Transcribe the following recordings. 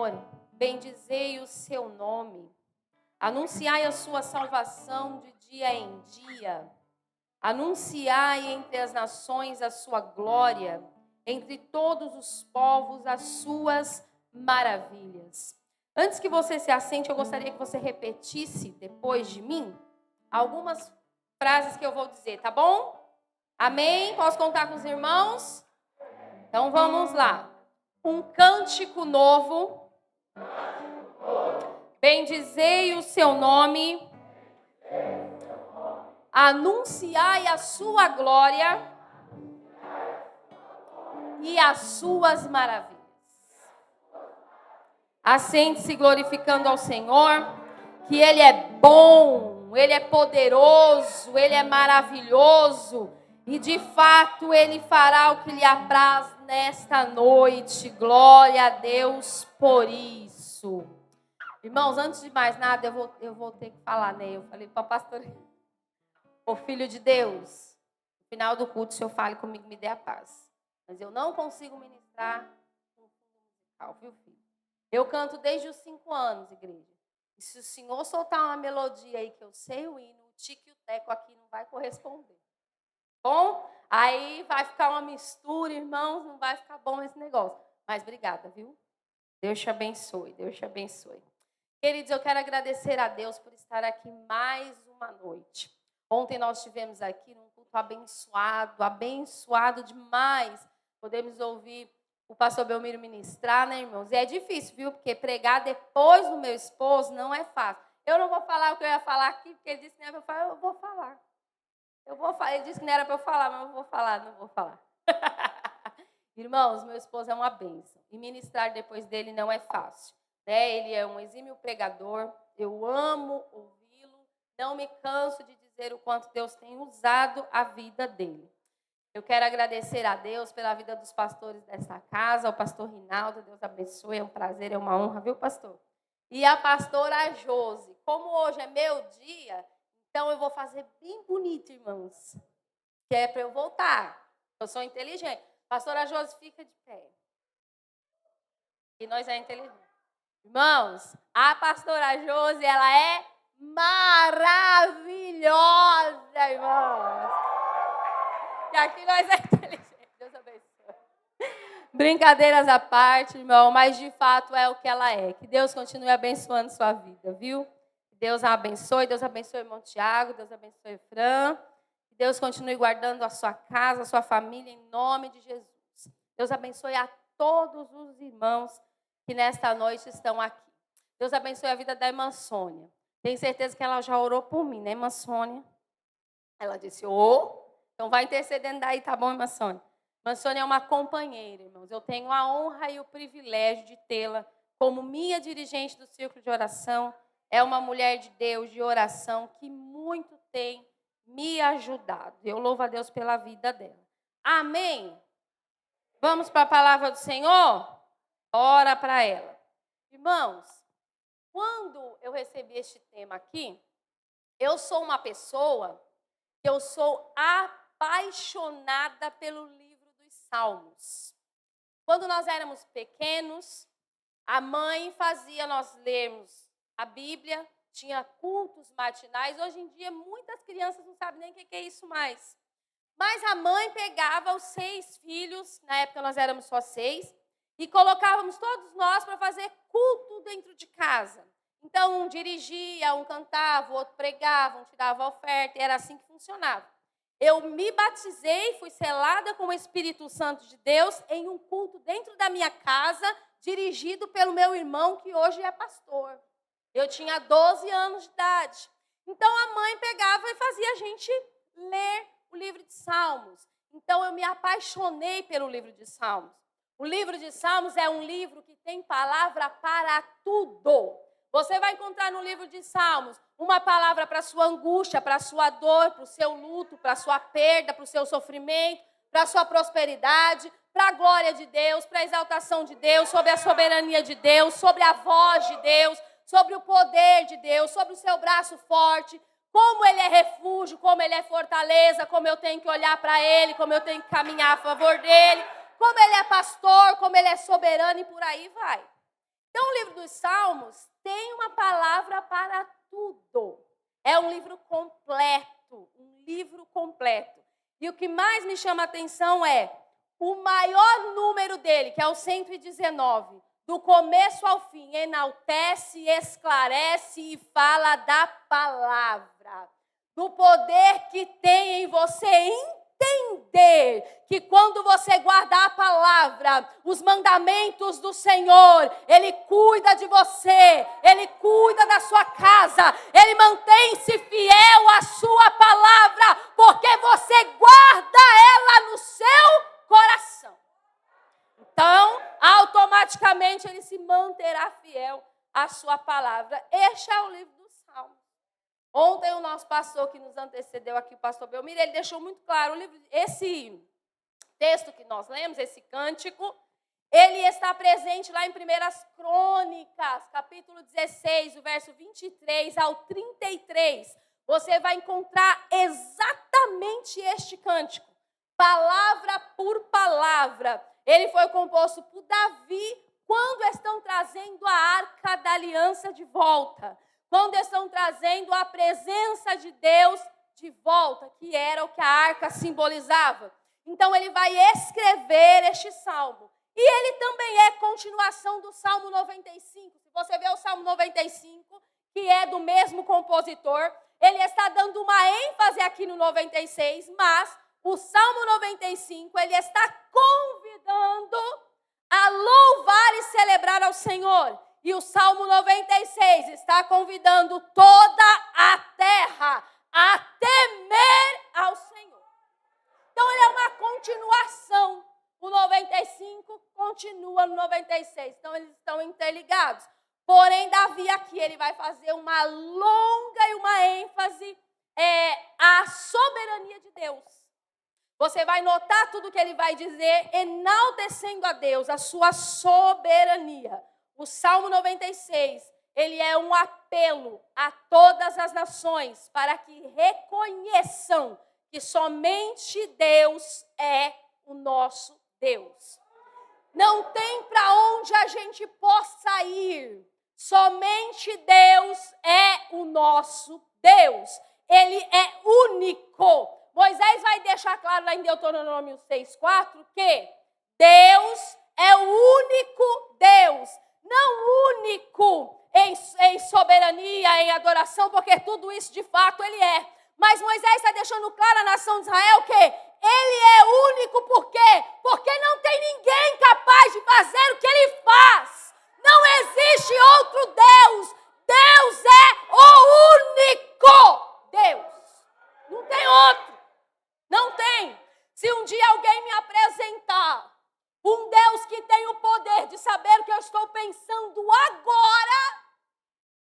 Senhor, bendizei o seu nome, anunciai a sua salvação de dia em dia, anunciai entre as nações a sua glória, entre todos os povos as suas maravilhas. Antes que você se assente, eu gostaria que você repetisse depois de mim algumas frases que eu vou dizer, tá bom? Amém? Posso contar com os irmãos? Então vamos lá. Um cântico novo. Bendizei o seu nome. Anunciai a sua glória e as suas maravilhas. Assente-se glorificando ao Senhor, que Ele é bom, Ele é poderoso, Ele é maravilhoso. E de fato Ele fará o que lhe apraz nesta noite. Glória a Deus por isso. Irmãos, antes de mais nada, eu vou ter que falar, né? Eu falei para a pastora, ô filho de Deus, no final do culto, o Senhor fale comigo, me dê a paz. Mas eu não consigo ministrar com fundo musical, viu, filho? Eu canto desde os 5 anos, igreja. E se o Senhor soltar uma melodia aí que eu sei o hino, o tique e o teco aqui não vai corresponder. Bom? Aí vai ficar uma mistura, irmãos, não vai ficar bom esse negócio. Mas obrigada, viu? Deus te abençoe, Deus te abençoe. Queridos, eu quero agradecer a Deus por estar aqui mais uma noite. Ontem nós estivemos aqui num culto abençoado demais. Podemos ouvir o pastor Belmiro ministrar, né, irmãos? E é difícil, viu? Porque pregar depois do meu esposo não é fácil. Eu não vou falar o que eu ia falar aqui, porque ele disse que não era para eu falar, eu vou falar. Ele disse que não era para eu falar, mas eu vou falar, não vou falar. Irmãos, meu esposo é uma bênção. E ministrar depois dele não é fácil. Né? Ele é um exímio pregador. Eu amo ouvi-lo. Não me canso de dizer o quanto Deus tem usado a vida dele. Eu quero agradecer a Deus pela vida dos pastores dessa casa, o pastor Rinaldo, Deus abençoe, é um prazer, é uma honra, viu, pastor? E a pastora Josi. Como hoje é meu dia, então eu vou fazer bem bonito, irmãos, que é para eu voltar. Eu sou inteligente. Pastora Josi, fica de pé. E nós é inteligente. Irmãos, a pastora Josi, ela é maravilhosa, irmãos. E aqui nós é inteligente. Deus abençoe. Brincadeiras à parte, irmão, mas de fato é o que ela é. Que Deus continue abençoando sua vida, viu? Que Deus a abençoe, Deus abençoe o irmão Tiago, Deus abençoe o Fran. Que Deus continue guardando a sua casa, a sua família, em nome de Jesus. Deus abençoe a todos os irmãos que nesta noite estão aqui. Deus abençoe a vida da irmã Sônia. Tenho certeza que ela já orou por mim, né, irmã Sônia? Ela disse, então vai intercedendo daí, tá bom, irmã Sônia? Irmã Sônia é uma companheira, irmãos. Eu tenho a honra e o privilégio de tê-la como minha dirigente do Círculo de Oração. É uma mulher de Deus, de oração, que muito tem me ajudado. Eu louvo a Deus pela vida dela. Amém? Vamos para a palavra do Senhor? Ora para ela. Irmãos, quando eu recebi este tema aqui, eu sou uma pessoa que eu sou apaixonada pelo livro dos Salmos. Quando nós éramos pequenos, a mãe fazia nós lermos a Bíblia, tinha cultos matinais. Hoje em dia, muitas crianças não sabem nem o que é isso mais. Mas a mãe pegava os 6 filhos, na época nós éramos só 6, e colocávamos todos nós para fazer culto dentro de casa. Então, um dirigia, um cantava, o outro pregava, um tirava a oferta, e era assim que funcionava. Eu me batizei, fui selada com o Espírito Santo de Deus em um culto dentro da minha casa, dirigido pelo meu irmão, que hoje é pastor. Eu tinha 12 anos de idade. Então, a mãe pegava e fazia a gente ler o livro de Salmos. Então, eu me apaixonei pelo livro de Salmos. O livro de Salmos é um livro que tem palavra para tudo. Você vai encontrar no livro de Salmos uma palavra para a sua angústia, para a sua dor, para o seu luto, para a sua perda, para o seu sofrimento, para a sua prosperidade, para a glória de Deus, para a exaltação de Deus, sobre a soberania de Deus, sobre a voz de Deus, sobre o poder de Deus, sobre o seu braço forte, como Ele é refúgio, como Ele é fortaleza, como eu tenho que olhar para Ele, como eu tenho que caminhar a favor dEle, como Ele é pastor, como Ele é soberano e por aí vai. Então, o livro dos Salmos tem uma palavra para tudo. É um livro completo, E o que mais me chama a atenção é o maior número dele, que é o 119, do começo ao fim, enaltece, esclarece e fala da palavra, do poder que tem em você entender que quando você guardar a palavra, os mandamentos do Senhor, Ele cuida de você, Ele cuida da sua casa, Ele mantém-se fiel à sua palavra, porque você guarda ela no seu coração. Então, automaticamente Ele se manterá fiel à sua palavra. Este é o livro dos Salmos. Ontem o nosso pastor que nos antecedeu aqui, o pastor Belmir, ele deixou muito claro, esse texto que nós lemos, esse cântico, ele está presente lá em 1 Crônicas, capítulo 16, o verso 23 ao 33. Você vai encontrar exatamente este cântico, palavra por palavra. Ele foi composto por Davi quando estão trazendo a Arca da Aliança de volta. Quando estão trazendo a presença de Deus de volta, que era o que a arca simbolizava. Então, ele vai escrever este salmo. E ele também é continuação do Salmo 95. Se você vê o Salmo 95, que é do mesmo compositor, ele está dando uma ênfase aqui no 96, mas o Salmo 95, ele está convidando a louvar e celebrar ao Senhor. E o Salmo 96 está convidando toda a terra a temer ao Senhor. Então, ele é uma continuação. O 95 continua no 96. Então, eles estão interligados. Porém, Davi aqui, ele vai fazer uma longa e uma ênfase à soberania de Deus. Você vai notar tudo que ele vai dizer, enaltecendo a Deus, a sua soberania. O Salmo 96, ele é um apelo a todas as nações para que reconheçam que somente Deus é o nosso Deus. Não tem para onde a gente possa ir. Somente Deus é o nosso Deus. Ele é único. Moisés vai deixar claro lá em Deuteronômio 6,4 que Deus é o único Deus. Não único em soberania, em adoração, porque tudo isso de fato ele é. Mas Moisés está deixando claro à nação de Israel que ele é único, por quê? Porque não tem ninguém capaz de fazer o que ele faz. Não existe outro Deus. Deus é o único Deus. Não tem outro. Não tem. Se um dia alguém me apresentar um Deus que tem o poder de saber o que eu estou pensando agora,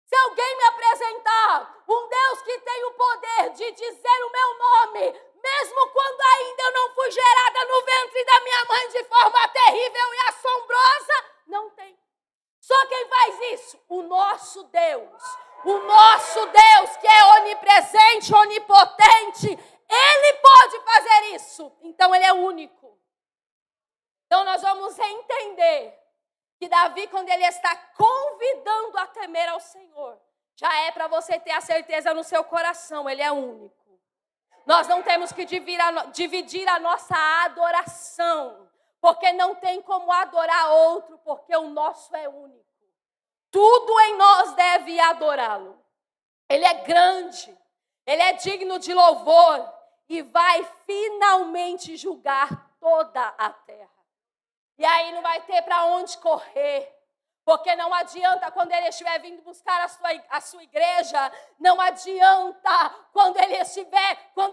se alguém me apresentar um Deus que tem o poder de dizer o meu nome, mesmo quando ainda eu não fui gerada no ventre da minha mãe de forma terrível e assombrosa, não tem. Só quem faz isso? O nosso Deus. O nosso Deus que é onipresente, onipotente, ele pode fazer isso. Então ele é único. Então nós vamos entender que Davi, quando ele está convidando a temer ao Senhor, já é para você ter a certeza no seu coração, ele é único. Nós não temos que dividir a nossa adoração, porque não tem como adorar outro, porque o nosso é único. Tudo em nós deve adorá-lo. Ele é grande, ele é digno de louvor e vai finalmente julgar toda a terra. E aí não vai ter para onde correr. Porque não adianta quando ele estiver vindo buscar a sua igreja, não adianta quando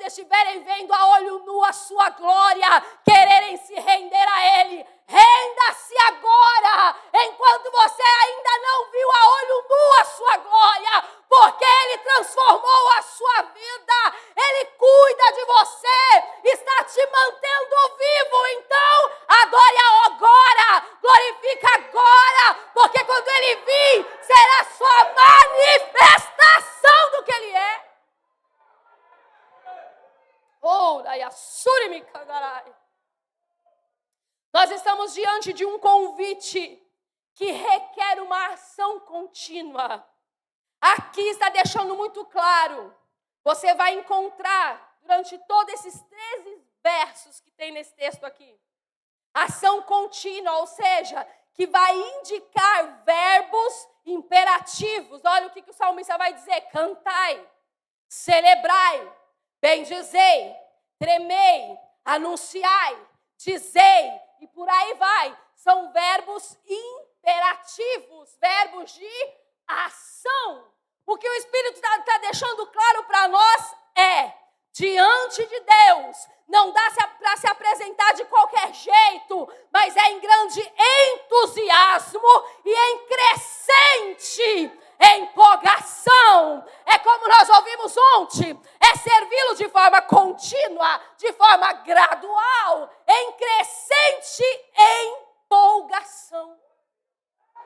estiverem vendo a olho nu a sua glória, quererem se render a ele. Renda-se agora, enquanto você ainda não viu a olho nu a sua glória, porque ele transformou a sua vida, ele cuida de você, está te mantendo vivo. Então, adore agora, glorifica agora, porque quando ele vir, será sua manifestação do que ele é. Nós estamos diante de um convite que requer uma ação contínua. Aqui está deixando muito claro. Você vai encontrar durante todos esses 13 versos que tem nesse texto aqui. Ação contínua, ou seja, que vai indicar verbos imperativos. Olha o que o salmista vai dizer: cantai, celebrai, bendizei, tremei, anunciai, dizei, e por aí vai. São verbos imperativos, verbos de ação. O que o Espírito está deixando claro para nós é: diante de Deus, não dá para se apresentar de qualquer jeito, mas é em grande entusiasmo e em crescente empolgação. É como nós ouvimos ontem, é servi-lo de forma contínua, de forma gradual, em crescente empolgação.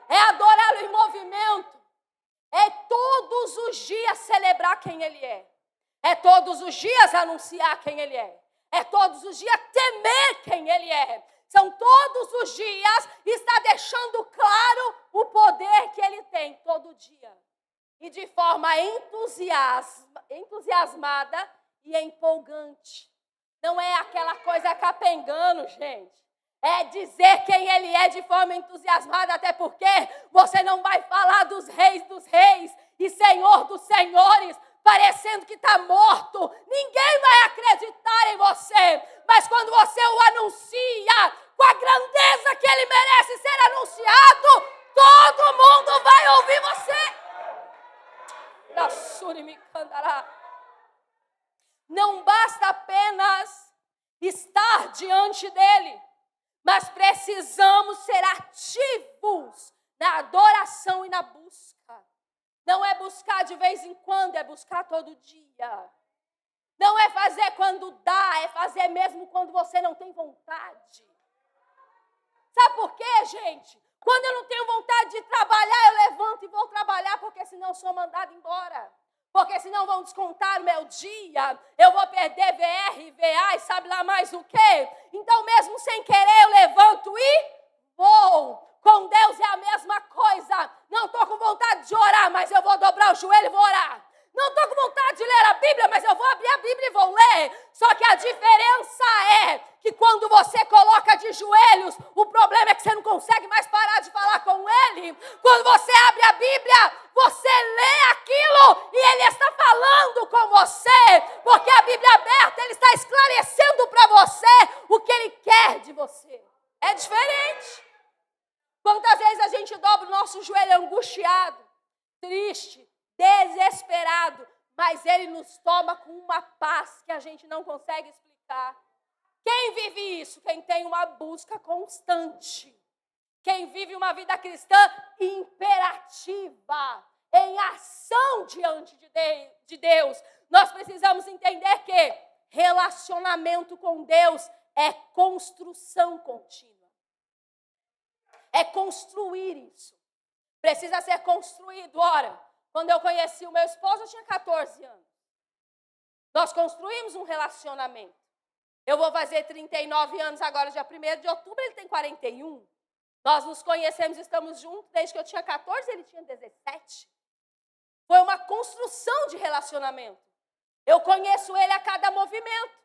É adorá-lo em movimento, é todos os dias celebrar quem Ele é. É todos os dias anunciar quem Ele é. É todos os dias temer quem Ele é. São todos os dias está deixando claro o poder que Ele tem todo dia. E de forma entusiasmada e empolgante. Não é aquela coisa capengando, gente. É dizer quem Ele é de forma entusiasmada, até porque você não vai falar dos reis e Senhor dos senhores, parecendo que está morto. Ninguém vai acreditar em você. Mas quando você o anuncia com a grandeza que Ele merece ser anunciado, todo mundo vai ouvir você. Não basta apenas estar diante dEle, mas precisamos ser ativos na adoração e na busca. Não é buscar de vez em quando, é buscar todo dia. Não é fazer quando dá, é fazer mesmo quando você não tem vontade. Sabe por quê, gente? Quando eu não tenho vontade de trabalhar, eu levanto e vou trabalhar, porque senão eu sou mandada embora. Porque senão vão descontar o meu dia, eu vou perder VR, VA e sabe lá mais o quê. Então mesmo sem querer eu levanto e vou. Com Deus é a mesma coisa. Não estou com vontade de orar, mas eu vou dobrar o joelho e vou orar. Não estou com vontade de ler a Bíblia, mas eu vou abrir a Bíblia e vou ler. Só que a diferença é que quando você coloca de joelhos, o problema é que você não consegue mais parar de falar com Ele. Quando você abre a Bíblia, você lê aquilo e Ele está falando com você. Porque a Bíblia aberta, Ele está esclarecendo para você o que Ele quer de você. É diferente. Quantas vezes a gente dobra o nosso joelho angustiado, triste, desesperado, mas Ele nos toma com uma paz que a gente não consegue explicar. Quem vive isso? Quem tem uma busca constante. Quem vive uma vida cristã imperativa, em ação diante de Deus. Nós precisamos entender que relacionamento com Deus é construção contínua. É construir isso. Precisa ser construído. Ora, quando eu conheci o meu esposo, eu tinha 14 anos. Nós construímos um relacionamento. Eu vou fazer 39 anos agora, dia 1º de outubro, ele tem 41. Nós nos conhecemos, estamos juntos desde que eu tinha 14, ele tinha 17. Foi uma construção de relacionamento. Eu conheço ele a cada movimento.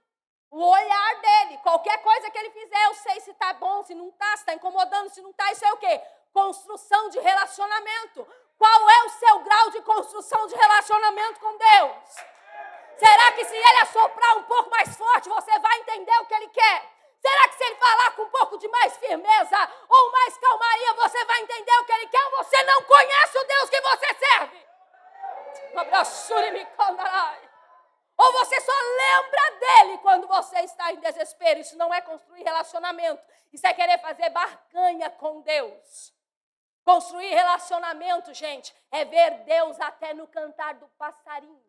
O olhar dele, qualquer coisa que ele fizer, eu sei se está bom, se não está, se está incomodando, se não está, isso é o quê? Construção de relacionamento. Qual é o seu grau de construção de relacionamento com Deus? Será que se ele assoprar um pouco mais forte, você vai entender o que ele quer? Será que se ele falar com um pouco de mais firmeza ou mais calmaria, você vai entender o que ele quer? Ou você não conhece o Deus que você serve? Ou você só lembra dele quando você está em desespero. Isso não é construir relacionamento. Isso é querer fazer barganha com Deus. Construir relacionamento, gente, é ver Deus até no cantar do passarinho.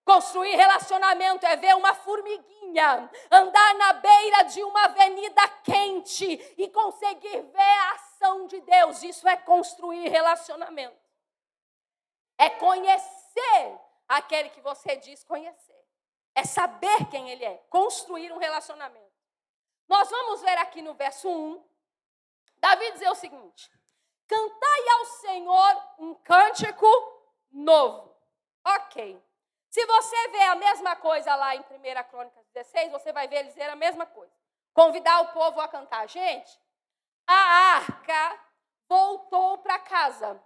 Construir relacionamento é ver uma formiguinha andar na beira de uma avenida quente e conseguir ver a ação de Deus. Isso é construir relacionamento. É conhecer aquele que você diz conhecer. É saber quem ele é. Construir um relacionamento. Nós vamos ver aqui no verso 1. Davi diz o seguinte: cantai ao Senhor um cântico novo. Ok. Se você vê a mesma coisa lá em 1 Crônicas 16, você vai ver eles dizer a mesma coisa. Convidar o povo a cantar. Gente, a arca voltou para casa.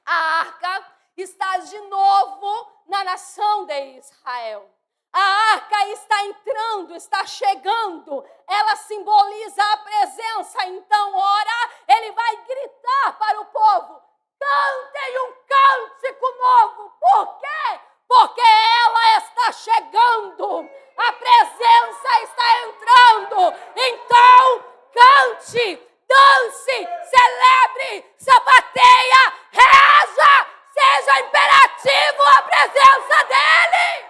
A arca está de novo na nação de Israel. A arca está entrando, está chegando. Ela simboliza a presença. Então, ora, ele vai gritar para o povo: cantem um cântico novo. Por quê? Porque ela está chegando. A presença está entrando. Então, cante, dance, celebre, sapateia, reaja, seja imperativo a presença dele.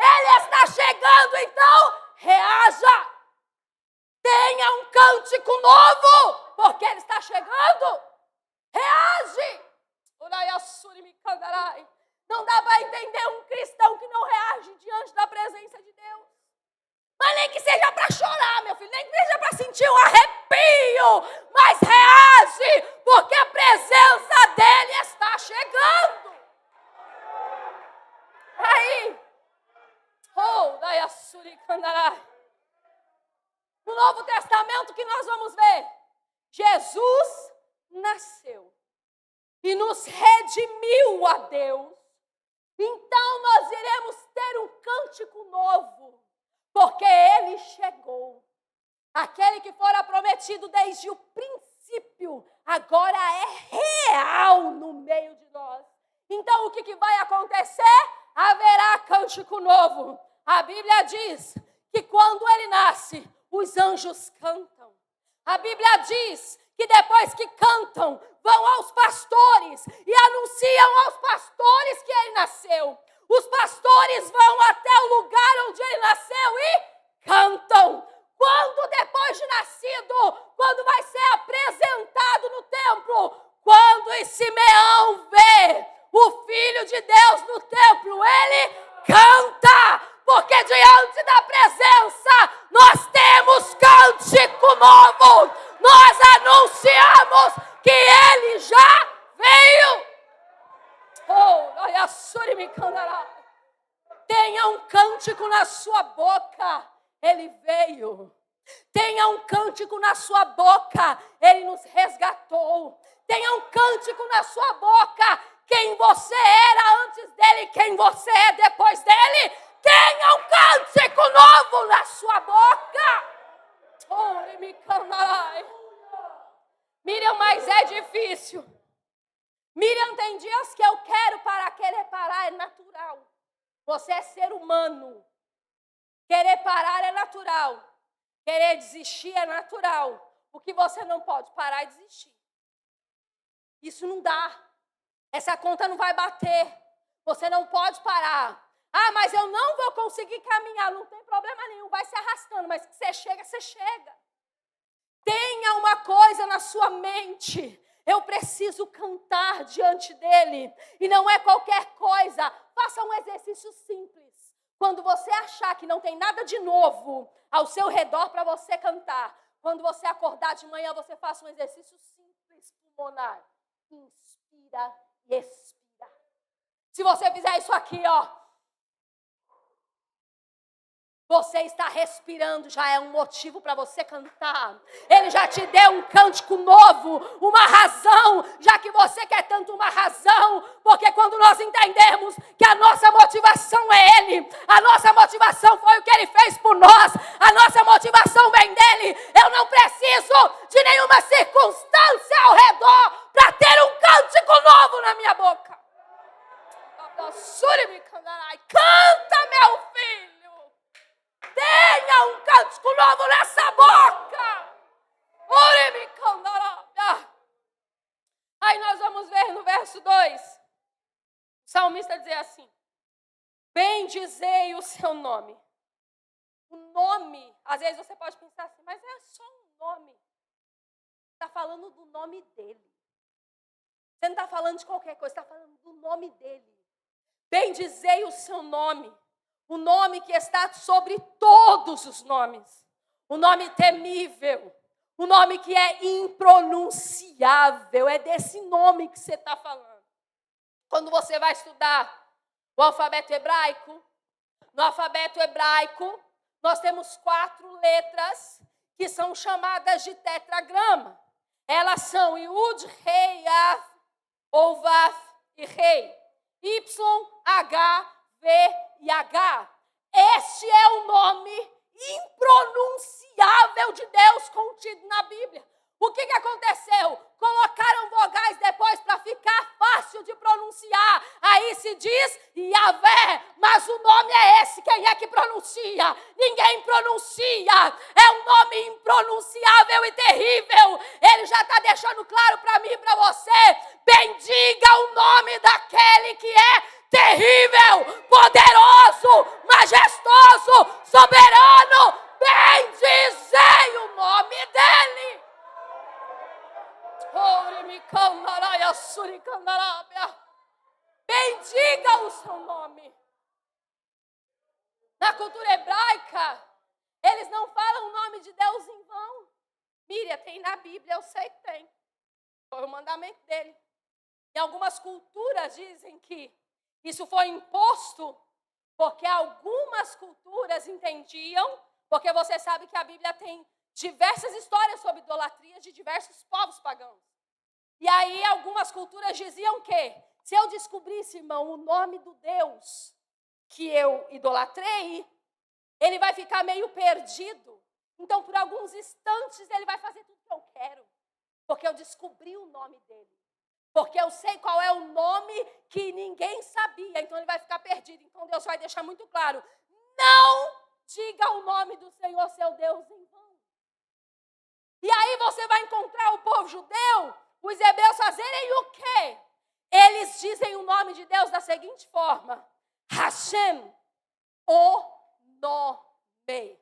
Ele está chegando, então reaja. Tenha um cântico novo, porque ele está chegando. Reage. Não dá para entender um cristão que não reage diante da presença de Deus. Mas nem que seja para chorar, meu filho, nem que seja para sentir um arrepio, mas reage, porque a presença dele está chegando. Aí, no Novo Testamento, que nós vamos ver, Jesus nasceu e nos redimiu a Deus. Então nós iremos ter um cântico novo, porque ele chegou. Aquele que fora prometido desde o princípio, agora é real no meio de nós. Então o que vai acontecer? Haverá cântico novo. A Bíblia diz que quando ele nasce, os anjos cantam. A Bíblia diz que depois que cantam, vão aos pastores e anunciam aos pastores que ele nasceu. Os pastores vão até o lugar onde ele nasceu e cantam. Quando depois de nascido, quando vai ser apresentado no templo, quando Simeão vê o Filho de Deus no templo, ele canta, porque diante da presença nós temos cântico novo. Nós anunciamos que ele já veio. Tenha um cântico na sua boca, ele veio. Tenha um cântico na sua boca, ele nos resgatou. Tenha um cântico na sua boca, quem você era antes dele, quem você é depois dele. Tenha um cântico novo na sua boca. Miriam, mas é difícil. Miriam, tem dias que eu quero parar. Querer parar é natural. Você é ser humano. Querer parar é natural. Querer desistir é natural. O que você não pode parar é desistir. Isso não dá. Essa conta não vai bater. Você não pode parar. Ah, mas eu não vou conseguir caminhar. Não tem problema nenhum. Vai se arrastando. Mas que você chega, você chega. Tenha uma coisa na sua mente. Eu preciso cantar diante dele. E não é qualquer coisa. Faça um exercício simples. Quando você achar que não tem nada de novo ao seu redor para você cantar. Quando você acordar de manhã, você faça um exercício simples pulmonar. Inspira e expira. Se você fizer isso aqui, ó. Você está respirando, já é um motivo para você cantar. Ele já te deu um cântico novo, uma razão, já que você quer tanto uma razão. Porque quando nós entendemos que a nossa motivação é Ele, a nossa motivação foi o que Ele fez por nós, a nossa motivação vem dEle. Eu não preciso de nenhuma circunstância ao redor para ter um cântico novo na minha boca. Canta, meu filho. Tenha um cântico novo nessa boca. Aí nós vamos ver no verso 2. O salmista diz assim: bendizei o seu nome. O nome, às vezes você pode pensar assim, mas é só um nome. Está falando do nome dele. Você não está falando de qualquer coisa, está falando do nome dele. Bendizei o seu nome. O nome que está sobre todos os nomes. O nome temível. Um nome que é impronunciável. É desse nome que você está falando. Quando você vai estudar o alfabeto hebraico, no alfabeto hebraico, nós temos 4 letras que são chamadas de tetragrama. Elas são Yud, Rei, Af, ou Vaf e Rei. Y, H, V e H. Este é o nome impronunciável de Deus contido na Bíblia. O que aconteceu? Colocaram vogais depois para ficar fácil de pronunciar. Aí se diz Yahvé, mas o nome é esse. Quem é que pronuncia? Ninguém pronuncia. É um nome impronunciável e terrível. Ele já está deixando claro para mim e para você. Bendiga o nome daquele que é terrível, poderoso, majestoso, soberano. Bendizei o nome dele. Bendiga o seu nome. Na cultura hebraica, eles não falam o nome de Deus em vão. Miriam, tem na Bíblia, eu sei que tem. Foi o mandamento dele. Em algumas culturas dizem que isso foi imposto porque algumas culturas entendiam, porque você sabe que a Bíblia tem diversas histórias sobre idolatria de diversos povos pagãos. E aí algumas culturas diziam que se eu descobrisse, irmão, o nome do Deus que eu idolatrei, ele vai ficar meio perdido. Então, por alguns instantes, ele vai fazer tudo que eu quero, porque eu descobri o nome dele. Porque eu sei qual é o nome que ninguém sabia, então ele vai ficar perdido. Então Deus vai deixar muito claro, não diga o nome do Senhor, seu Deus, em vão. E aí você vai encontrar o povo judeu, os hebreus fazerem o quê? Eles dizem o nome de Deus da seguinte forma, Hashem, o nome.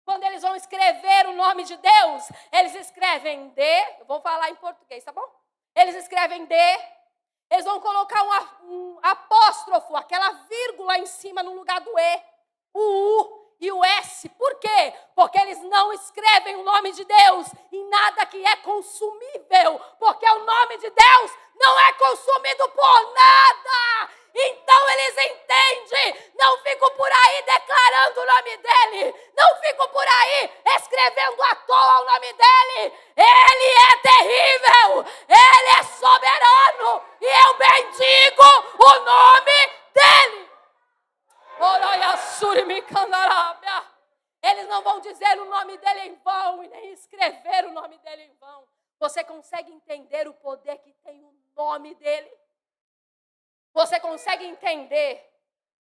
Quando eles vão escrever o nome de Deus, eles escrevem D, eu vou falar em português, tá bom? Eles escrevem D, eles vão colocar um apóstrofo, aquela vírgula em cima no lugar do E, o U e o S. Por quê? Porque eles não escrevem o nome de Deus em nada que é consumível, porque o nome de Deus não é consumido por nada. Então eles entendem, não fico por aí declarando o nome dele, não fico por aí escrevendo à toa o nome dele. Ele é terrível, ele é soberano e eu bendigo o nome dele. Eles não vão dizer o nome dele em vão e nem escrever o nome dele em vão. Você consegue entender o poder que tem o nome dele? Você consegue entender?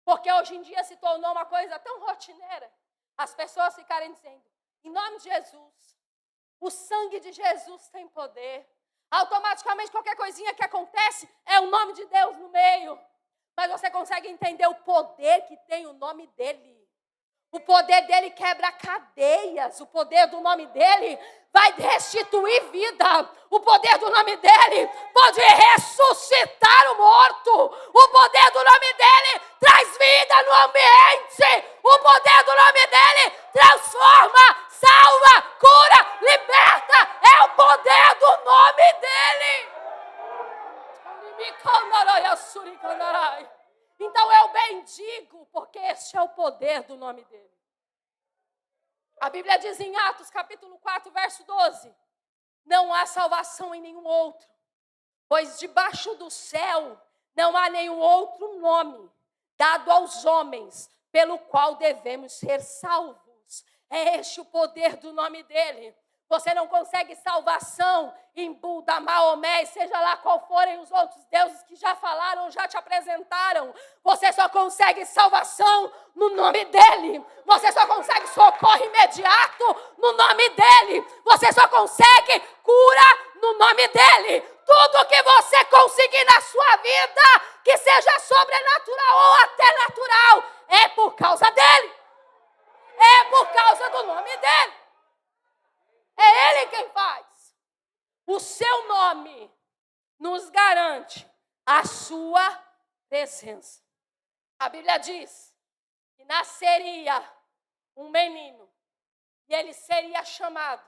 Porque hoje em dia se tornou uma coisa tão rotineira. As pessoas ficarem dizendo, em nome de Jesus, o sangue de Jesus tem poder. Automaticamente qualquer coisinha que acontece é o nome de Deus no meio. Mas você consegue entender o poder que tem o nome dele. O poder dele quebra cadeias. O poder do nome dele vai restituir vida. O poder do nome dele pode ressuscitar o morto. O poder do nome dele traz vida no ambiente. O poder do nome dele transforma, salva, cura, liberta. É o poder do nome dele. Então eu bendigo, porque este é o poder do nome dele. A Bíblia diz em Atos, capítulo 4, verso 12, não há salvação em nenhum outro, pois debaixo do céu não há nenhum outro nome dado aos homens, pelo qual devemos ser salvos. É este o poder do nome dele. Você não consegue salvação em Buda, Maomé, seja lá qual forem os outros deuses que já falaram, já te apresentaram. Você só consegue salvação no nome dele. Você só consegue socorro imediato no nome dele. Você só consegue cura no nome dele. Tudo que você conseguir na sua vida, que seja sobrenatural ou até natural, é por causa dele. É por causa do nome dele. É ele quem faz. O seu nome nos garante a sua presença. A Bíblia diz que nasceria um menino e ele seria chamado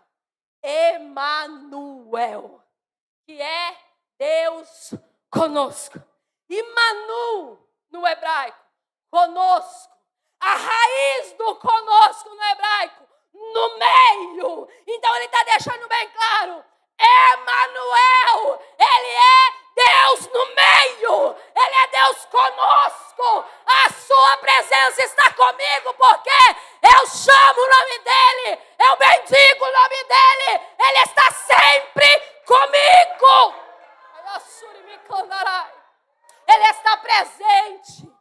Emanuel, que é Deus conosco. Imanu no hebraico, conosco. A raiz do conosco no hebraico, no meio. Então ele está deixando bem claro. Emanuel, ele é Deus no meio. Ele é Deus conosco. A sua presença está comigo porque eu chamo o nome dele. Eu bendigo o nome dele. Ele está sempre comigo. Ele está presente.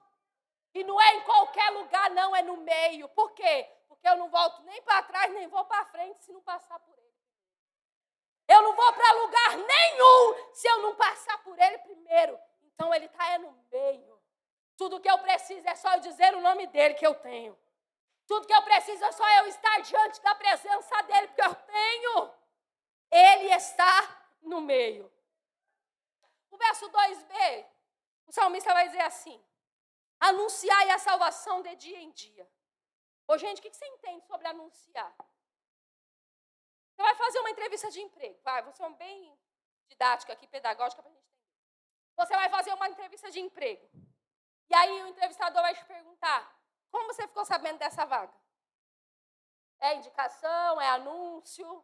E não é em qualquer lugar, não, é no meio. Por quê? Porque eu não volto nem para trás, nem vou para frente se não passar por ele. Eu não vou para lugar nenhum se eu não passar por ele primeiro. Então ele está no meio. Tudo que eu preciso é só eu dizer o nome dele que eu tenho. Tudo que eu preciso é só eu estar diante da presença dele, porque eu tenho. Ele está no meio. O verso 2b, o salmista vai dizer assim: anunciai a salvação de dia em dia. Ô, gente, o que você entende sobre anunciar? Você vai fazer uma entrevista de emprego. Vai, vou ser bem didática aqui, pedagógica, para a gente entender. Você vai fazer uma entrevista de emprego. E aí o entrevistador vai te perguntar: como você ficou sabendo dessa vaga? É indicação, é anúncio,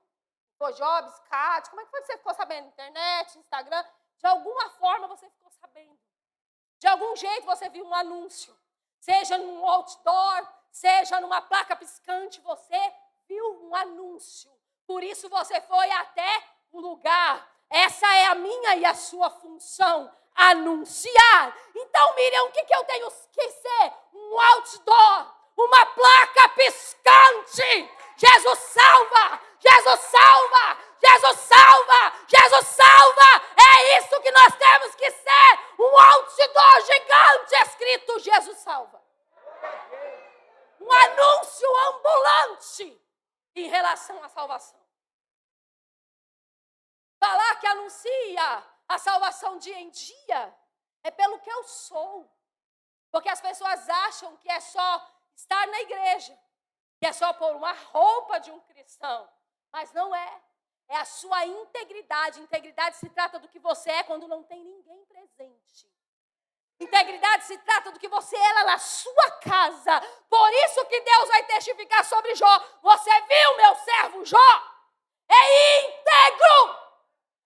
Jobs, CAT, como é que foi que você ficou sabendo? Internet, Instagram? De alguma forma você ficou sabendo. De algum jeito você viu um anúncio. Seja num outdoor, seja numa placa piscante, você viu um anúncio. Por isso você foi até o lugar. Essa é a minha e a sua função, anunciar. Então, Miriam, o que eu tenho que ser? Um outdoor, uma placa piscante. Jesus salva, Jesus salva, Jesus salva, Jesus salva. É isso que nós temos que ser. Um outdoor gigante escrito Jesus salva. Um anúncio ambulante em relação à salvação. Falar que anuncia a salvação dia em dia é pelo que eu sou. Porque as pessoas acham que é só estar na igreja, que é só pôr uma roupa de um cristão. Mas não é. É a sua integridade. Integridade se trata do que você é quando não tem ninguém presente. Integridade se trata do que você é lá na sua casa. Por isso que Deus vai testificar sobre Jó. Você viu meu servo Jó? É íntegro,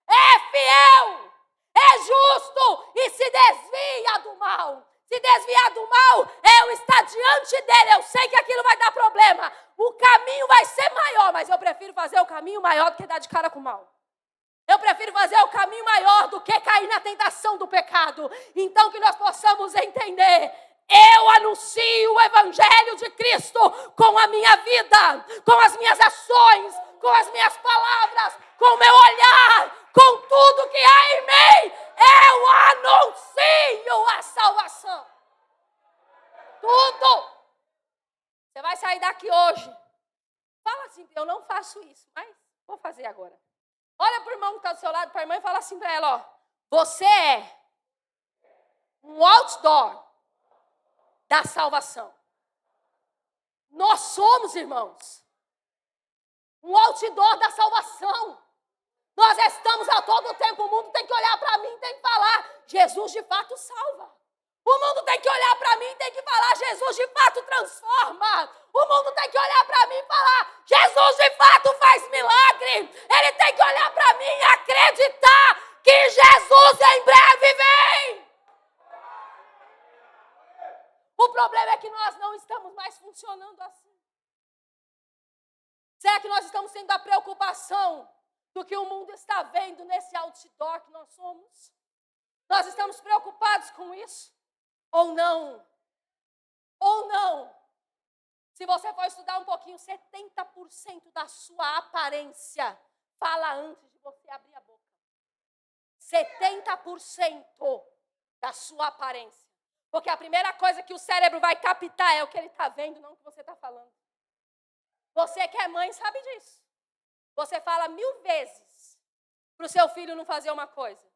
é fiel, é justo e se desvia do mal. Se desviar do mal, eu estar diante dele. Eu sei que aquilo vai dar problema. O caminho vai ser maior, mas eu prefiro fazer o caminho maior do que dar de cara com o mal. Eu prefiro fazer o caminho maior do que cair na tentação do pecado. Então que nós possamos entender. Eu anuncio o Evangelho de Cristo com a minha vida, com as minhas ações, com as minhas palavras, com o meu olhar, com tudo que há em mim. Eu anuncio a salvação. Tudo. Você vai sair daqui hoje. Fala assim, eu não faço isso, mas vou fazer agora. Olha para o irmão que está do seu lado, para a irmã, e fala assim para ela, ó. Você é um outdoor da salvação. Nós somos, irmãos, um outdoor da salvação. Nós estamos a todo tempo, o mundo tem que olhar para mim, tem que falar, Jesus de fato salva. O mundo tem que olhar para mim, tem que falar, Jesus de fato transforma. O mundo tem que olhar para mim e falar, Jesus de fato faz milagre. Ele tem que olhar para mim e acreditar que Jesus em breve vem. O problema é que nós não estamos mais funcionando assim. Será que nós estamos tendo a preocupação do que o mundo está vendo nesse outdoor que nós somos? Nós estamos preocupados com isso? Ou não? Ou não? Se você for estudar um pouquinho, 70% da sua aparência fala antes de você abrir a boca. 70% da sua aparência. Porque a primeira coisa que o cérebro vai captar é o que ele está vendo, não o que você está falando. Você que é mãe sabe disso. Você fala 1000 vezes para o seu filho não fazer uma coisa.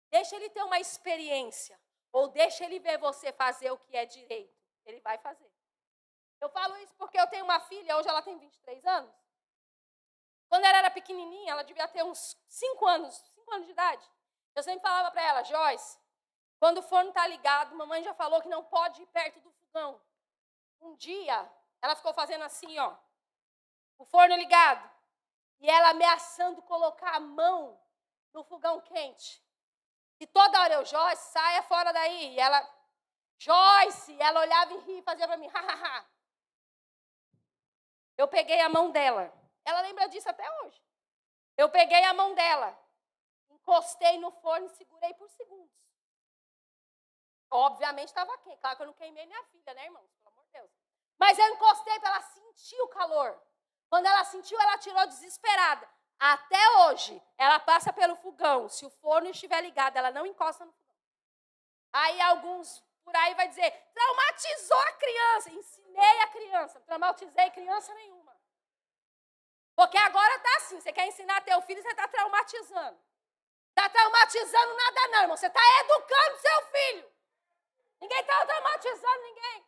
Deixa ele ter uma experiência. Ou deixa ele ver você fazer o que é direito. Ele vai fazer. Eu falo isso porque eu tenho uma filha, hoje ela tem 23 anos. Quando ela era pequenininha, ela devia ter uns 5 anos de idade. Eu sempre falava para ela, Joyce, quando o forno está ligado, mamãe já falou que não pode ir perto do fogão. Um dia, ela ficou fazendo assim, ó, o forno ligado, e ela ameaçando colocar a mão no fogão quente. E toda hora eu, Joyce, saia fora daí. E ela, Joyce, ela olhava e ria e fazia para mim, hahaha. Eu peguei a mão dela. Ela lembra disso até hoje. Eu peguei a mão dela, encostei no forno e segurei por segundos. Obviamente estava quente. Claro que eu não queimei minha filha, né, irmãos? Pelo amor de Deus. Mas eu encostei para ela sentir o calor. Quando ela sentiu, ela tirou desesperada. Até hoje, ela passa pelo fogão. Se o forno estiver ligado, ela não encosta no fogão. Aí alguns por aí vai dizer, traumatizou a criança. Ensinei a criança, não traumatizei criança nenhuma. Porque agora está assim, você quer ensinar teu filho, você está traumatizando. Está traumatizando nada não, irmão. Você está educando seu filho. Ninguém está traumatizando ninguém.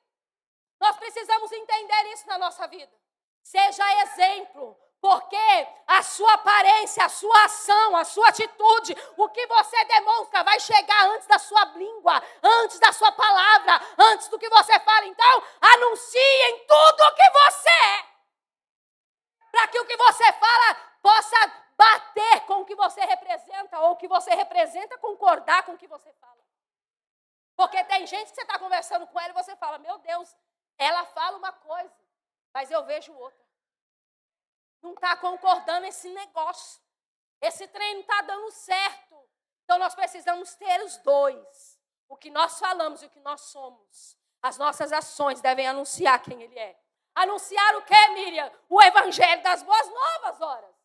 Nós precisamos entender isso na nossa vida. Seja exemplo, porque a sua aparência, a sua ação, a sua atitude, o que você demonstra vai chegar antes da sua língua, antes da sua palavra, antes do que você fala. Então, anuncie em tudo o que você é. Para que o que você fala possa bater com o que você representa, ou o que você representa concordar com o que você fala. Porque tem gente que você está conversando com ela e você fala, meu Deus, ela fala uma coisa, mas eu vejo outra. Não está concordando esse negócio. Esse trem não está dando certo. Então nós precisamos ter os dois. O que nós falamos e o que nós somos. As nossas ações devem anunciar quem Ele é. Anunciar o que, Miriam? O evangelho das boas novas, ora.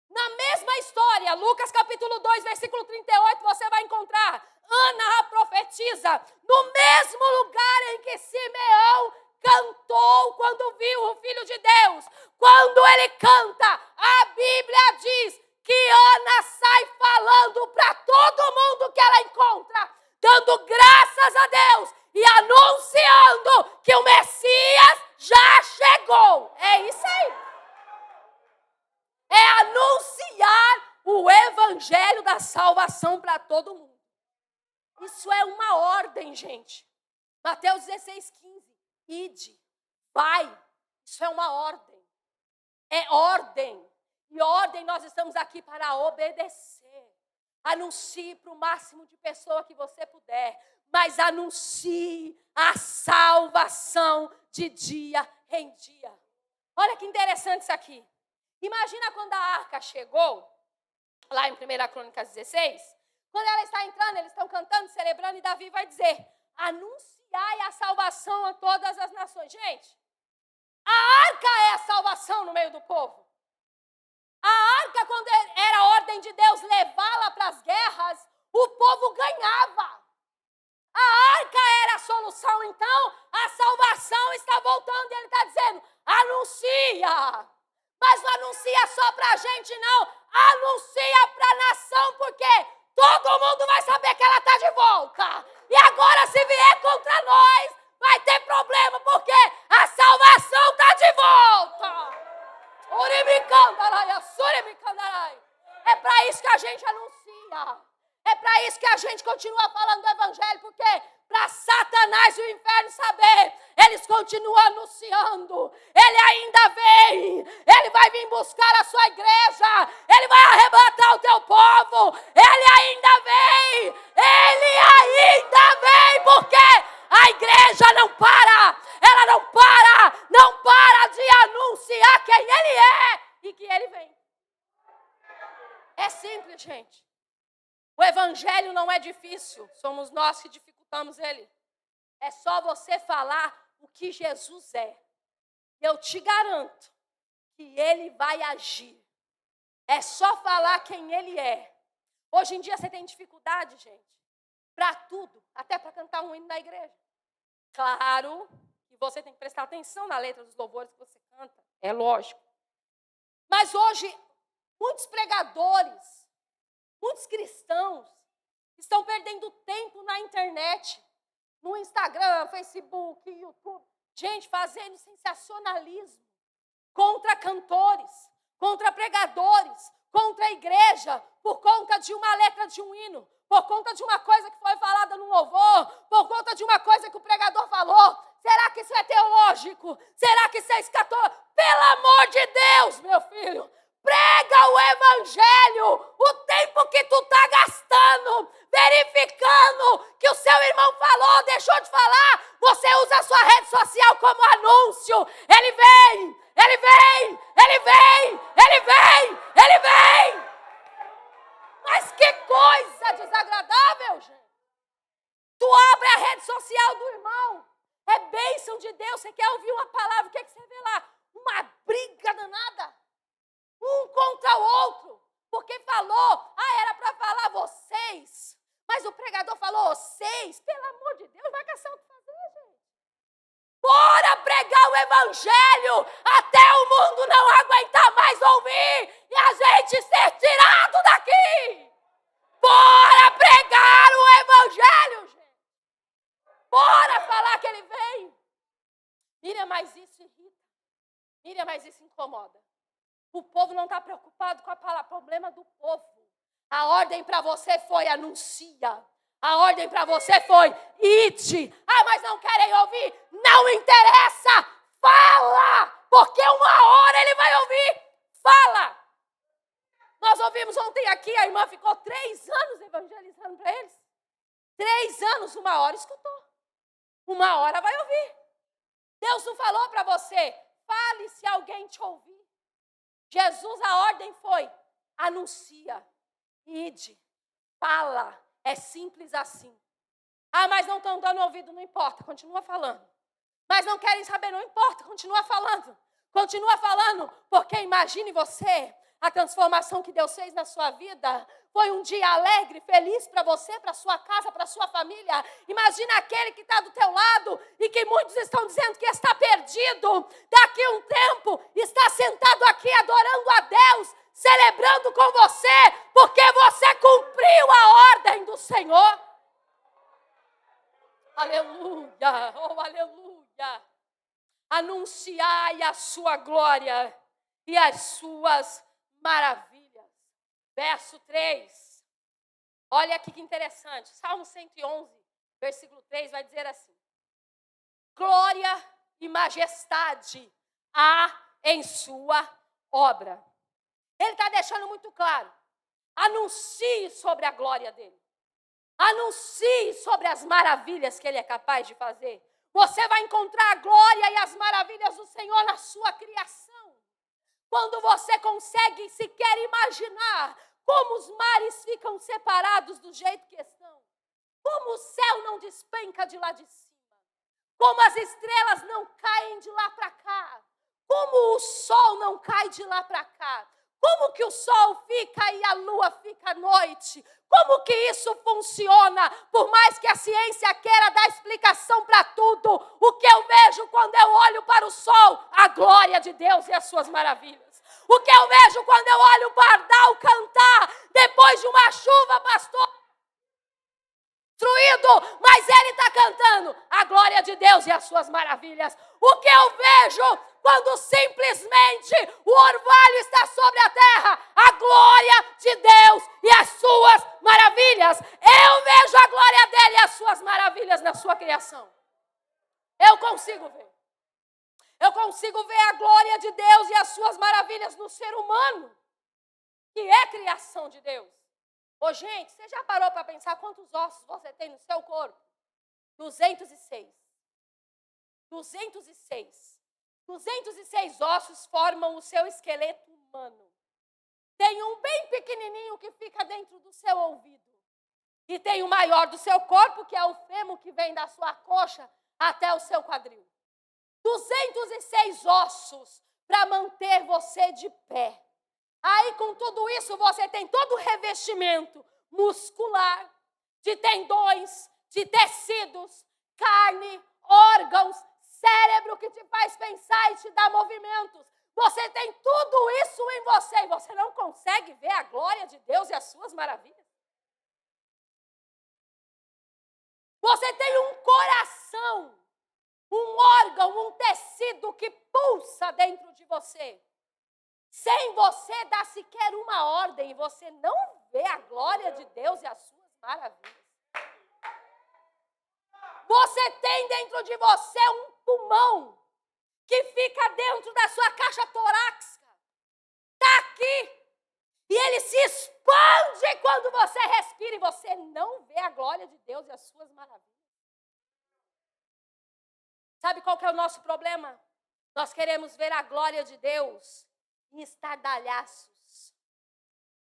Na mesma história, Lucas capítulo 2, versículo 38, você vai encontrar Ana a profetiza no mesmo lugar em que Simeão cantou quando viu o Filho de Deus. Quando ele canta, a Bíblia diz que Ana sai falando para todo mundo que ela encontra, dando graças a Deus e anunciando que o Messias já chegou. É isso aí. É anunciar o evangelho da salvação para todo mundo. Isso é uma ordem, gente. Mateus 16:15. Ide, vai. Isso é uma ordem. É ordem. E ordem nós estamos aqui para obedecer. Anuncie para o máximo de pessoa que você puder. Mas anuncie a salvação de dia em dia. Olha que interessante isso aqui. Imagina quando a arca chegou, lá em 1 Crônicas 16, quando ela está entrando, eles estão cantando, celebrando, e Davi vai dizer, anunciai a salvação a todas as nações. Gente, a arca é a salvação no meio do povo. A arca, quando era a ordem de Deus levá-la para as guerras, o povo ganhava. A arca era a solução, então a salvação está voltando, e ele está dizendo, anuncia. Mas não anuncia só para a gente, não. Anuncia para a nação, porque todo mundo vai saber que ela está de volta. E agora, se vier contra nós, vai ter problema, porque a salvação está de volta. É para isso que a gente anuncia. É para isso que a gente continua falando do evangelho, porque para Satanás e o inferno saber, eles continuam anunciando. Ele ainda vem. Ele vai vir buscar a sua igreja. Ele vai arrebatar o teu povo. Ele ainda vem. Ele ainda vem, porque a igreja não para. Ela não para de anunciar quem ele é e que ele vem. É simples, gente. O evangelho não é difícil, somos nós que dificultamos ele. É só você falar o que Jesus é. Eu te garanto que ele vai agir. É só falar quem ele é. Hoje em dia você tem dificuldade, gente, para tudo, até para cantar um hino na igreja. Claro que você tem que prestar atenção na letra dos louvores que você canta, é lógico. Mas hoje, muitos pregadores, muitos cristãos estão perdendo tempo na internet, no Instagram, Facebook, YouTube. Gente, fazendo sensacionalismo contra cantores, contra pregadores, contra a igreja, por conta de uma letra de um hino, por conta de uma coisa que foi falada no louvor, por conta de uma coisa que o pregador falou. Será que isso é teológico? Será que isso é escatológico? Pelo amor de Deus, meu filho, prega o evangelho. O tempo que tu está gastando, verificando que o seu irmão falou, deixou de falar, você usa a sua rede social como anúncio. Ele vem, ele vem, ele vem, ele vem, ele vem. Mas que coisa desagradável, gente. Tu abre a rede social do irmão, é bênção de Deus, você quer ouvir uma palavra, o que é que você vê lá? Uma briga danada, um contra o outro, porque falou, era para falar vocês, mas o pregador falou vocês, pelo amor de Deus, vai caçar o que fazer, gente. Bora pregar o evangelho, até o mundo não aguentar mais ouvir, e a gente ser tirado daqui. Bora pregar o evangelho, gente. Bora falar que ele vem. Miriam, mas isso irrita. Miriam, mas isso incomoda. O povo não está preocupado com a palavra, problema do povo. A ordem para você foi anuncia. A ordem para você foi ide. Mas não querem ouvir? Não interessa. Fala, porque uma hora ele vai ouvir. Fala. Nós ouvimos ontem aqui, a irmã ficou 3 anos evangelizando para eles. 3 anos, uma hora escutou. Uma hora vai ouvir. Deus não falou para você, fale se alguém te ouvir. Jesus, a ordem foi, anuncia, ide, fala. É simples assim. Mas não estão dando ouvido, não importa, continua falando. Mas não querem saber, não importa, continua falando. Continua falando, porque imagine você, a transformação que Deus fez na sua vida foi um dia alegre, feliz para você, para sua casa, para sua família. Imagina aquele que está do teu lado e que muitos estão dizendo que está perdido. Daqui a um tempo está sentado aqui adorando a Deus, celebrando com você, porque você cumpriu a ordem do Senhor. Aleluia, oh aleluia. Anunciai a sua glória e as suas maravilhas. Verso 3. Olha aqui que interessante. Salmo 111, versículo 3 vai dizer assim: glória e majestade há em sua obra. Ele está deixando muito claro. Anuncie sobre a glória dele. Anuncie sobre as maravilhas que ele é capaz de fazer. Você vai encontrar a glória e as maravilhas do Senhor na sua criação. Quando você consegue sequer imaginar como os mares ficam separados do jeito que estão. Como o céu não despenca de lá de cima. Como as estrelas não caem de lá para cá. Como o sol não cai de lá para cá. Como que o sol fica e a lua fica à noite? Como que isso funciona? Por mais que a ciência queira dar explicação para tudo, o que eu vejo quando eu olho para o sol? A glória de Deus e as suas maravilhas. O que eu vejo quando eu olho o pardal cantar depois de uma chuva, pastor, destruído, mas ele está cantando a glória de Deus e as suas maravilhas. O que eu vejo quando simplesmente o orvalho está sobre a terra, a glória de Deus e as suas maravilhas. Eu vejo a glória dele e as suas maravilhas na sua criação. Eu consigo ver. Eu consigo ver a glória de Deus e as suas maravilhas no ser humano, que é criação de Deus. Ô, gente, você já parou para pensar quantos ossos você tem no seu corpo? 206. 206. 206 ossos formam o seu esqueleto humano. Tem um bem pequenininho que fica dentro do seu ouvido. E tem o maior do seu corpo, que é o fêmur que vem da sua coxa até o seu quadril. 206 ossos para manter você de pé. Aí, com tudo isso, você tem todo o revestimento muscular, de tendões, de tecidos, carne, órgãos, cérebro que te faz pensar e te dá movimentos. Você tem tudo isso em você e você não consegue ver a glória de Deus e as suas maravilhas. Você tem um coração, um órgão, um tecido que pulsa dentro de você. sem você dar sequer uma ordem, e você não vê a glória de Deus e as suas maravilhas. Você tem dentro de você um pulmão que fica dentro da sua caixa torácica. Está aqui. E ele se expande quando você respira e você não vê a glória de Deus e as suas maravilhas. Sabe qual que é o nosso problema? Nós queremos ver a glória de Deus em estardalhaços.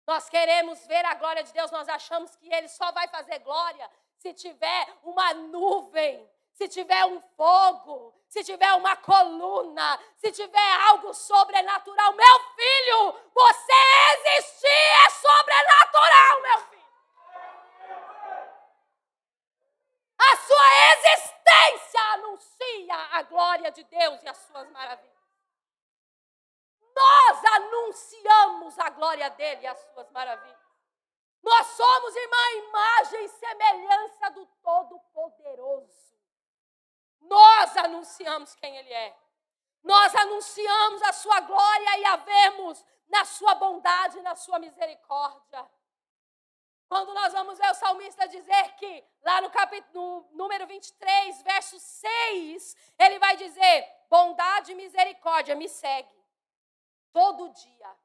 Nós queremos ver a glória de Deus, nós achamos que Ele só vai fazer glória se tiver uma nuvem, se tiver um fogo, se tiver uma coluna, se tiver algo sobrenatural. Meu filho, você existir é sobrenatural, meu filho. A sua existência anuncia a glória de Deus e as suas maravilhas. Nós anunciamos a glória dele e as suas maravilhas. Nós somos, irmã, imagem e semelhança do Todo-Poderoso. Nós anunciamos quem ele é. Nós anunciamos a sua glória e a vemos na sua bondade e na sua misericórdia. Quando nós vamos ver o salmista dizer que, lá no capítulo número 23, verso 6, ele vai dizer, bondade e misericórdia me segue todo dia.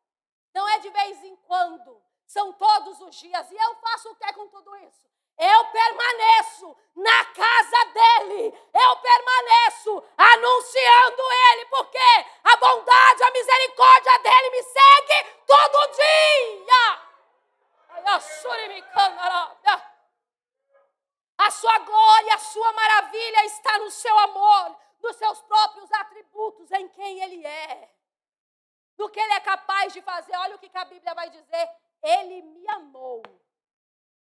Não é de vez em quando, são todos os dias. E eu faço o que com tudo isso? Eu permaneço na casa dele. Eu permaneço anunciando ele, porque a bondade, a misericórdia dele me segue todo dia. A sua glória, a sua maravilha está no seu amor, nos seus próprios atributos, em quem ele é, do que ele é capaz de fazer. Olha o que a Bíblia vai dizer. Ele me amou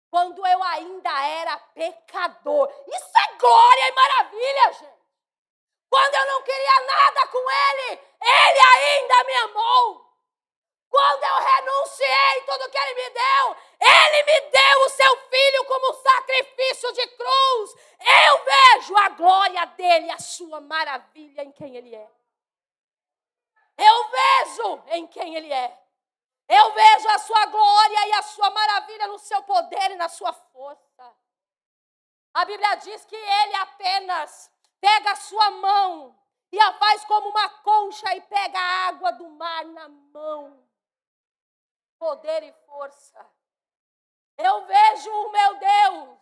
quando eu ainda era pecador. Isso é glória e maravilha, gente. Quando eu não queria nada com ele, ele ainda me amou. Quando eu renunciei tudo que ele me deu o seu filho como sacrifício de cruz. Eu vejo a glória dele, a sua maravilha em quem ele é. Eu vejo em quem ele é. Eu vejo a sua glória e a sua maravilha no seu poder e na sua força. A Bíblia diz que ele apenas pega a sua mão e a faz como uma concha e pega a água do mar na mão. Poder e força. Eu vejo o meu Deus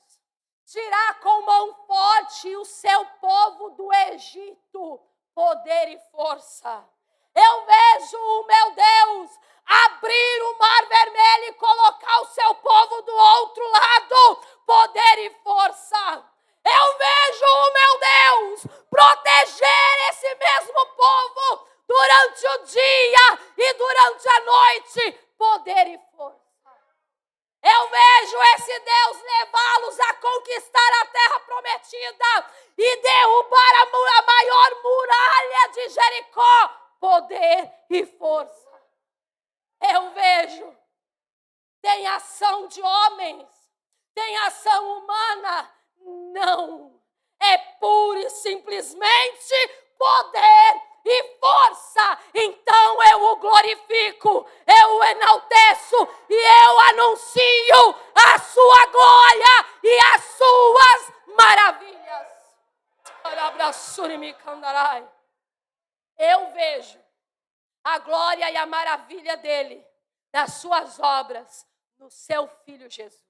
tirar com mão forte o seu povo do Egito. Poder e força. Eu vejo o meu Deus abrir o mar vermelho e colocar o seu povo do outro lado. Poder e força. Eu vejo o meu Deus proteger esse mesmo povo durante o dia e durante a noite. Poder e força. Eu vejo esse Deus levá-los a conquistar a terra prometida e derrubar a maior muralha de Jericó. Poder e força. Eu vejo. Tem ação de homens. Tem ação humana. Não. É pura e simplesmente poder e força. Então eu o glorifico. Eu o enalteço. E eu anuncio a sua glória e as suas maravilhas. Eu vejo a glória e a maravilha dele, das suas obras, no seu Filho Jesus.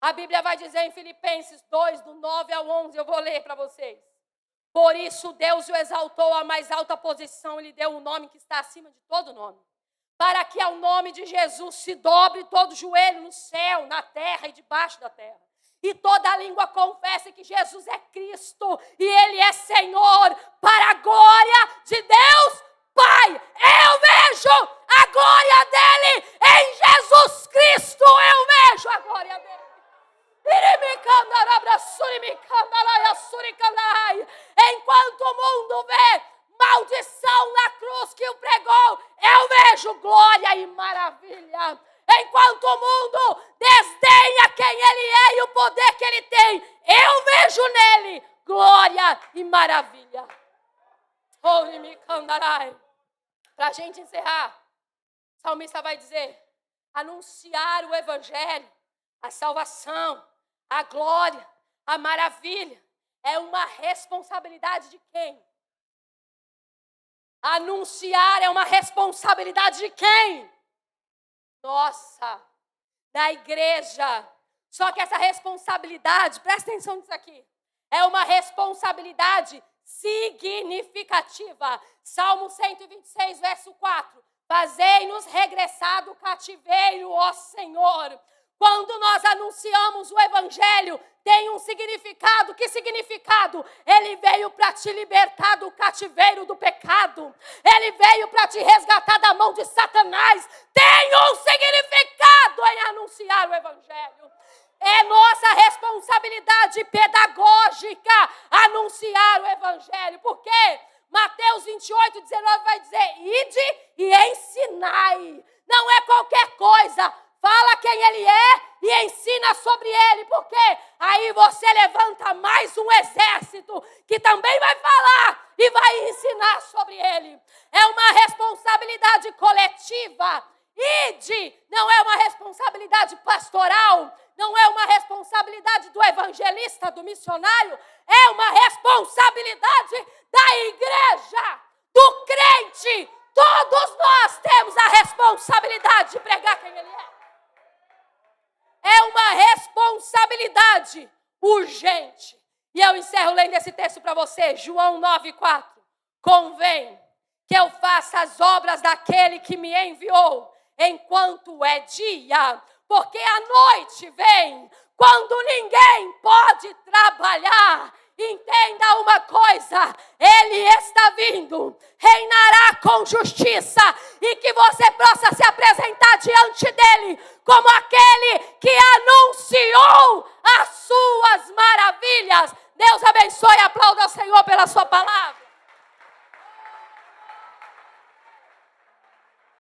A Bíblia vai dizer em Filipenses 2, do 9 ao 11, eu vou ler para vocês. Por isso Deus o exaltou à mais alta posição e lhe deu um nome que está acima de todo nome. Para que ao nome de Jesus se dobre todo joelho no céu, na terra e debaixo da terra. E toda língua confesse que Jesus é Cristo e Ele é Senhor, para a glória de Deus Pai. Eu vejo a glória dEle em Jesus Cristo. Eu vejo a glória dEle. Enquanto o mundo vê maldição na cruz que o pregou, eu vejo glória e maravilha. Enquanto o mundo desdenha quem ele é e o poder que ele tem, eu vejo nele glória e maravilha. Para a gente encerrar, O salmista vai dizer: anunciar o evangelho, a salvação, a glória, a maravilha, é uma responsabilidade de quem? Anunciar é uma responsabilidade de quem? Nossa, da igreja. Só que essa responsabilidade, presta atenção nisso aqui, é uma responsabilidade significativa. Salmo 126, verso 4. Fazei-nos regressar do cativeiro, ó Senhor. Quando nós anunciamos o evangelho, tem um significado. Que significado? Ele veio para te libertar do cativeiro do pecado. Ele veio para te resgatar da mão de Satanás. Tem um significado em anunciar o evangelho. É nossa responsabilidade pedagógica anunciar o evangelho. Por quê? Mateus 28, 19 vai dizer: ide e ensinai. Não é qualquer coisa. Fala quem ele é e ensina sobre ele. Por quê? Aí você levanta mais um exército que também vai falar e vai ensinar sobre ele. É uma responsabilidade coletiva. Ide não é uma responsabilidade pastoral, não é uma responsabilidade do evangelista, do missionário, é uma responsabilidade da igreja, do crente. Todos nós temos a responsabilidade de pregar quem ele é. É uma responsabilidade urgente. E eu encerro lendo esse texto para você, João 9,4. Convém que eu faça as obras daquele que me enviou, enquanto é dia, porque a noite vem, quando ninguém pode trabalhar. Entenda uma coisa, ele está vindo, reinará com justiça, e que você possa se apresentar diante dele como aquele que